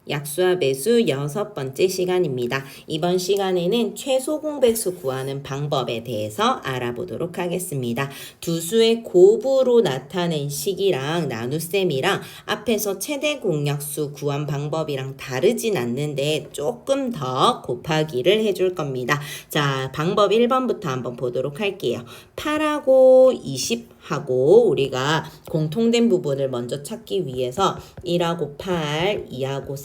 약수와 배수 6번째 시간입니다. 이번 시간에는 최소 공배수 구하는 방법에 대해서 알아보도록 하겠습니다. 두 수의 곱으로 나타낸 식이랑 나눗셈이랑 앞에서 최대 공약수 구한 방법이랑 다르진 않는데 조금 더 곱하기를 해줄 겁니다. 자, 방법 1번부터 한번 보도록 할게요. 8하고 20하고 우리가 공통된 부분을 먼저 찾기 위해서 1하고 8, 2하고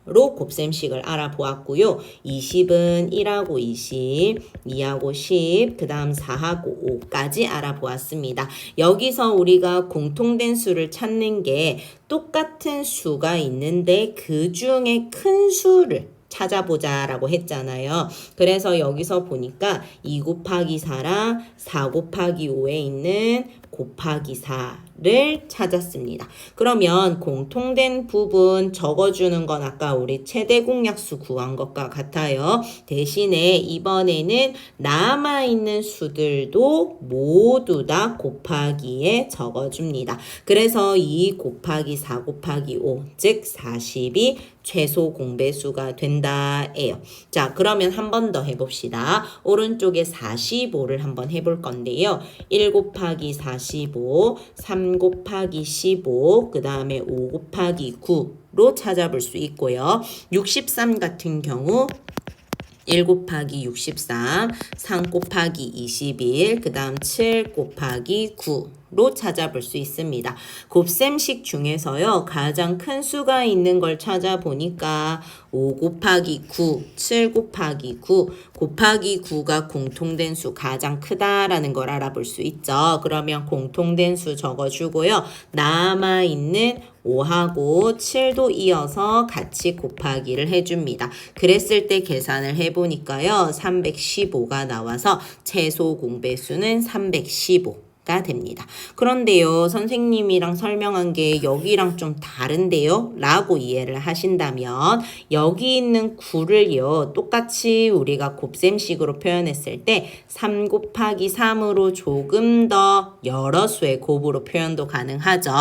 4로 곱셈식을 알아보았고요. 20은 1하고 20, 2하고 10, 그 다음 4하고 5까지 알아보았습니다. 여기서 우리가 공통된 수를 찾는 게 똑같은 수가 있는데 그 중에 큰 수를 찾아보자 라고 했잖아요. 그래서 여기서 보니까 2 곱하기 4랑 4 곱하기 5에 있는 곱하기 4를 찾았습니다. 그러면 공통된 부분 적어주는 건 아까 우리 최대 공약수 구한 것과 같아요. 대신에 이번에는 남아있는 수들도 모두 다 곱하기에 적어줍니다. 그래서 2 곱하기 4 곱하기 5, 즉 40이 최소 공배수가 된다예요. 자, 그러면 한 번 더 해봅시다. 오른쪽에 45를 한번 해볼 건데요. 1 곱하기 45, 3 곱하기 15, 그 다음에 5 곱하기 9로 찾아볼 수 있고요. 63 같은 경우 1 곱하기 63, 3 곱하기 21, 그 다음 7 곱하기 9로 찾아볼 수 있습니다. 곱셈식 중에서요, 가장 큰 수가 있는 걸 찾아보니까 5 곱하기 9, 7 곱하기 9, 곱하기 9가 공통된 수 가장 크다라는 걸 알아볼 수 있죠. 그러면 공통된 수 적어주고요. 남아있는 5하고 7도 이어서 같이 곱하기를 해줍니다. 그랬을 때 계산을 해보니까요. 315가 나와서 최소 공배수는 315가 됩니다. 그런데요, 선생님이랑 설명한 게 여기랑 좀 다른데요? 라고 이해를 하신다면 여기 있는 9를요, 똑같이 우리가 곱셈식으로 표현했을 때 3 곱하기 3으로 조금 더 여러 수의 곱으로 표현도 가능하죠.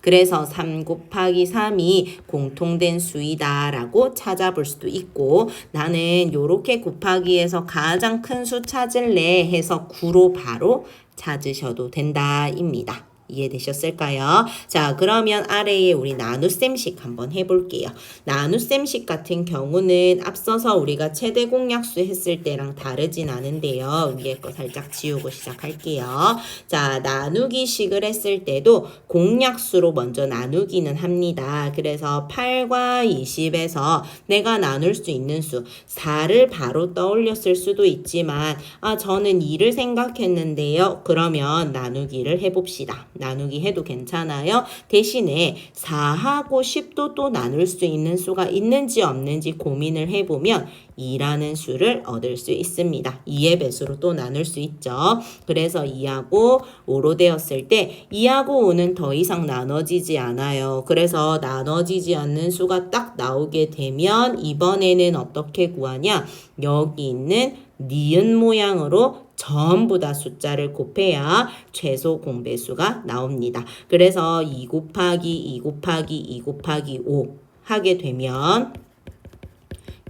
그래서 3 곱하기 3이 공통된 수이다 라고 찾아볼 수도 있고, 나는 요렇게 곱하기에서 가장 큰 수 찾을래 해서 9로 바로 찾으셔도 된다입니다. 이해되셨을까요? 자, 그러면 아래에 우리 나눗셈식 한번 해볼게요. 나눗셈식 같은 경우는 앞서서 우리가 최대 공약수 했을 때랑 다르진 않은데요. 위에 거 살짝 지우고 시작할게요. 자, 나누기식을 했을 때도 공약수로 먼저 나누기는 합니다. 그래서 8과 20에서 내가 나눌 수 있는 수 4를 바로 떠올렸을 수도 있지만 저는 2를 생각했는데요. 그러면 나누기를 해봅시다. 나누기 해도 괜찮아요. 대신에 4하고 10도 또 나눌 수 있는 수가 있는지 없는지 고민을 해보면 2라는 수를 얻을 수 있습니다. 2의 배수로 또 나눌 수 있죠. 그래서 2하고 5로 되었을 때 2하고 5는 더 이상 나눠지지 않아요. 그래서 나눠지지 않는 수가 딱 나오게 되면 이번에는 어떻게 구하냐? 여기 있는 니은 모양으로 전부 다 숫자를 곱해야 최소 공배수가 나옵니다. 그래서 2 곱하기 2 곱하기 2 곱하기 5 하게 되면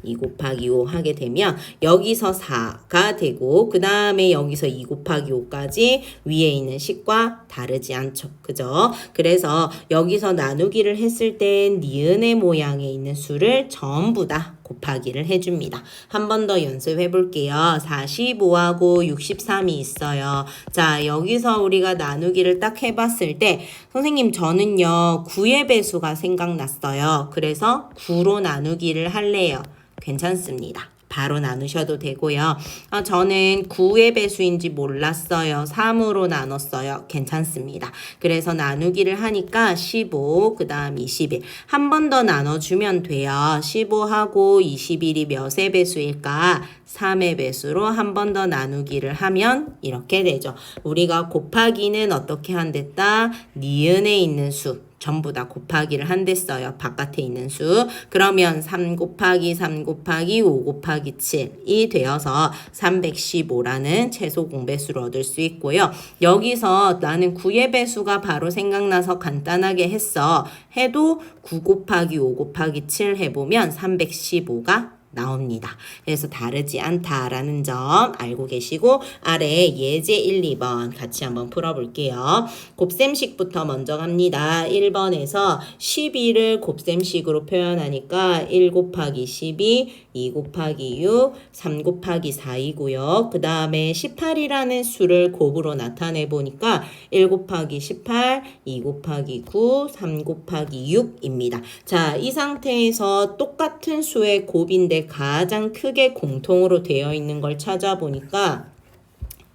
2 곱하기 5 하게 되면 여기서 4가 되고 그 다음에 여기서 2 곱하기 5까지 위에 있는 식과 다르지 않죠. 그죠? 그래서 여기서 나누기를 했을 땐 니은의 모양에 있는 수를 전부 다 곱하기를 해줍니다. 한 번 더 연습해 볼게요. 45하고 63이 있어요. 자, 여기서 우리가 나누기를 딱 해봤을 때 선생님 저는요 9의 배수가 생각났어요. 그래서 9로 나누기를 할래요. 괜찮습니다. 바로 나누셔도 되고요. 저는 9의 배수인지 몰랐어요. 3으로 나눴어요. 괜찮습니다. 그래서 나누기를 하니까 15, 그 다음 21. 한 번 더 나눠주면 돼요. 15하고 21이 몇의 배수일까? 3의 배수로 한 번 더 나누기를 하면 이렇게 되죠. 우리가 곱하기는 어떻게 한댔다? 니은에 있는 수 전부 다 곱하기를 한댔어요. 바깥에 있는 수. 그러면 3 곱하기 3 곱하기 5 곱하기 7이 되어서 315라는 최소 공배수를 얻을 수 있고요. 여기서 나는 9의 배수가 바로 생각나서 간단하게 했어. 해도 9 곱하기 5 곱하기 7 해보면 315가 나옵니다. 그래서 다르지 않다라는 점 알고 계시고 아래 예제 1, 2번 같이 한번 풀어볼게요. 곱셈식부터 먼저 갑니다. 1번에서 12를 곱셈식으로 표현하니까 1 곱하기 12, 2 곱하기 6, 3 곱하기 4이고요. 그 다음에 18이라는 수를 곱으로 나타내 보니까 1 곱하기 18, 2 곱하기 9, 3 곱하기 6입니다. 자, 이 상태에서 똑같은 수의 곱인데 가장 크게 공통으로 되어 있는 걸 찾아보니까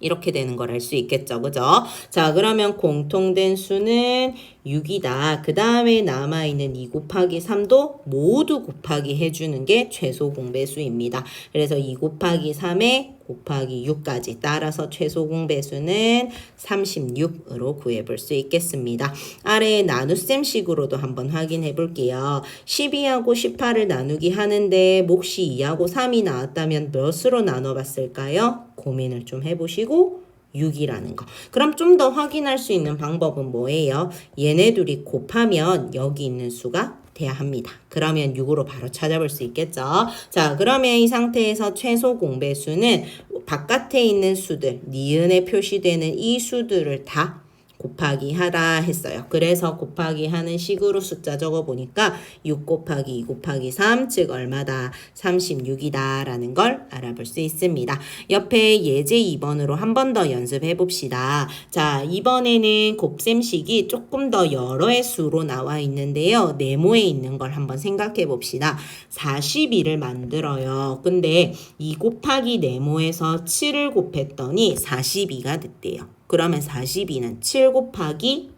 이렇게 되는 걸 알 수 있겠죠. 그죠? 자, 그러면 공통된 수는 6이다. 그 다음에 남아있는 2 곱하기 3도 모두 곱하기 해주는 게 최소 공배수입니다. 그래서 2 곱하기 3에 곱하기 6까지 따라서 최소 공배수는 36으로 구해볼 수 있겠습니다. 아래 나눗셈식으로도 한번 확인해 볼게요. 12하고 18을 나누기 하는데 몫이 2하고 3이 나왔다면 몇으로 나눠봤을까요? 고민을 좀 해보시고 6이라는 거. 그럼 좀 더 확인할 수 있는 방법은 뭐예요? 얘네 둘이 곱하면 여기 있는 수가 돼야 합니다. 그러면 6으로 바로 찾아볼 수 있겠죠. 자, 그러면 이 상태에서 최소 공배수는 바깥에 있는 수들, 니은에 표시되는 이 수들을 다 곱하기 하라 했어요. 그래서 곱하기 하는 식으로 숫자 적어 보니까 6 곱하기 2 곱하기 3, 즉 얼마다? 36이다 라는 걸 알아볼 수 있습니다. 옆에 예제 2번으로 한 번 더 연습해 봅시다. 자, 이번에는 곱셈식이 조금 더 여러의 수로 나와 있는데요. 네모에 있는 걸 한번 생각해 봅시다. 42를 만들어요. 근데 2 곱하기 네모에서 7을 곱했더니 42가 됐대요. 그러면 42는 7 곱하기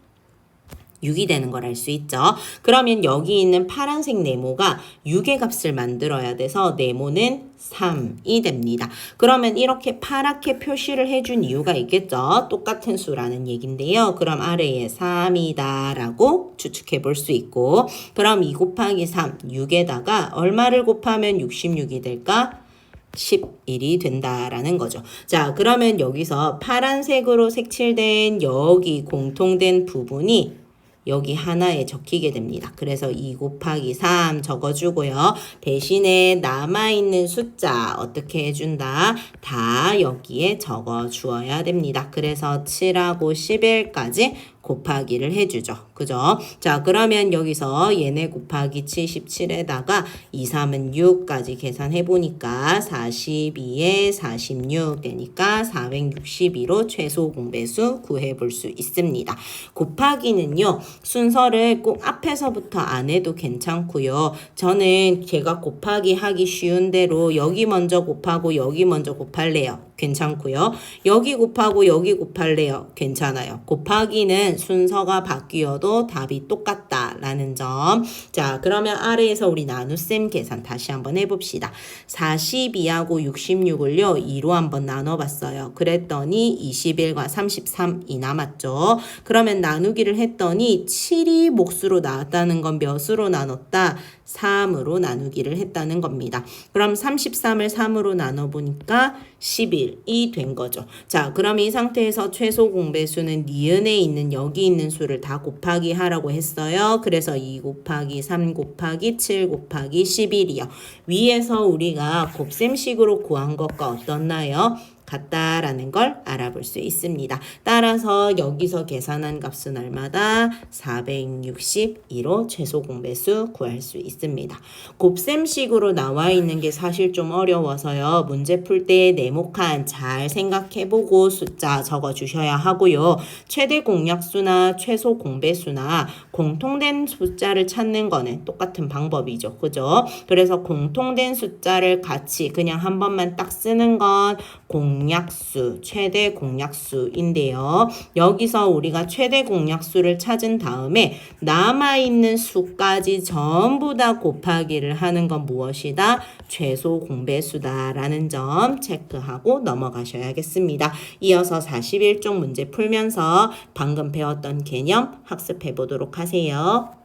6이 되는 걸 알 수 있죠. 그러면 여기 있는 파란색 네모가 6의 값을 만들어야 돼서 네모는 3이 됩니다. 그러면 이렇게 파랗게 표시를 해준 이유가 있겠죠. 똑같은 수라는 얘긴데요. 그럼 아래에 3이다 라고 추측해 볼 수 있고 그럼 2 곱하기 3, 6에다가 얼마를 곱하면 66이 될까? 11이 된다라는 거죠. 자, 그러면 여기서 파란색으로 색칠된 여기 공통된 부분이 여기 하나에 적히게 됩니다. 그래서 2 곱하기 3 적어주고요. 대신에 남아있는 숫자 어떻게 해준다? 다 여기에 적어주어야 됩니다. 그래서 7하고 11까지 곱하기를 해주죠. 그죠? 자, 그러면 여기서 얘네 곱하기 77에다가 2, 3은 6까지 계산해보니까 42에 46 되니까 462로 최소 공배수 구해볼 수 있습니다. 곱하기는요, 순서를 꼭 앞에서부터 안 해도 괜찮고요. 저는 제가 곱하기 하기 쉬운 대로 여기 먼저 곱하고 여기 먼저 곱할래요. 괜찮고요. 여기 곱하고 여기 곱할래요. 괜찮아요. 곱하기는 순서가 바뀌어도 답이 똑같다라는 점. 자, 그러면 아래에서 우리 나눗셈 계산 다시 한번 해봅시다. 42하고 66을요. 2로 한번 나눠봤어요. 그랬더니 21과 33이 남았죠. 그러면 나누기를 했더니 7이 몫으로 나왔다는 건 몇으로 나눴다? 3으로 나누기를 했다는 겁니다. 그럼 33을 3으로 나눠보니까 11이 된 거죠. 자, 그럼 이 상태에서 최소 공배수는 니은에 있는 여기 있는 수를 다 곱하기 하라고 했어요. 그래서 2 곱하기 3 곱하기 7 곱하기 11이요. 위에서 우리가 곱셈식으로 구한 것과 어떻나요? 같다라는 걸 알아볼 수 있습니다. 따라서 여기서 계산한 값은 얼마다? 462로 최소 공배수 구할 수 있습니다. 곱셈식으로 나와 있는 게 사실 좀 어려워서요. 문제 풀 때 네모칸 잘 생각해보고 숫자 적어주셔야 하고요. 최대 공약수나 최소 공배수나 공통된 숫자를 찾는 거는 똑같은 방법이죠. 그죠? 그래서 공통된 숫자를 같이 그냥 한 번만 딱 쓰는 건 공약수, 최대 공약수인데요. 여기서 우리가 최대 공약수를 찾은 다음에 남아있는 수까지 전부 다 곱하기를 하는 건 무엇이다? 최소 공배수다라는 점 체크하고 넘어가셔야겠습니다. 이어서 41쪽 문제 풀면서 방금 배웠던 개념 학습해 보도록 하세요.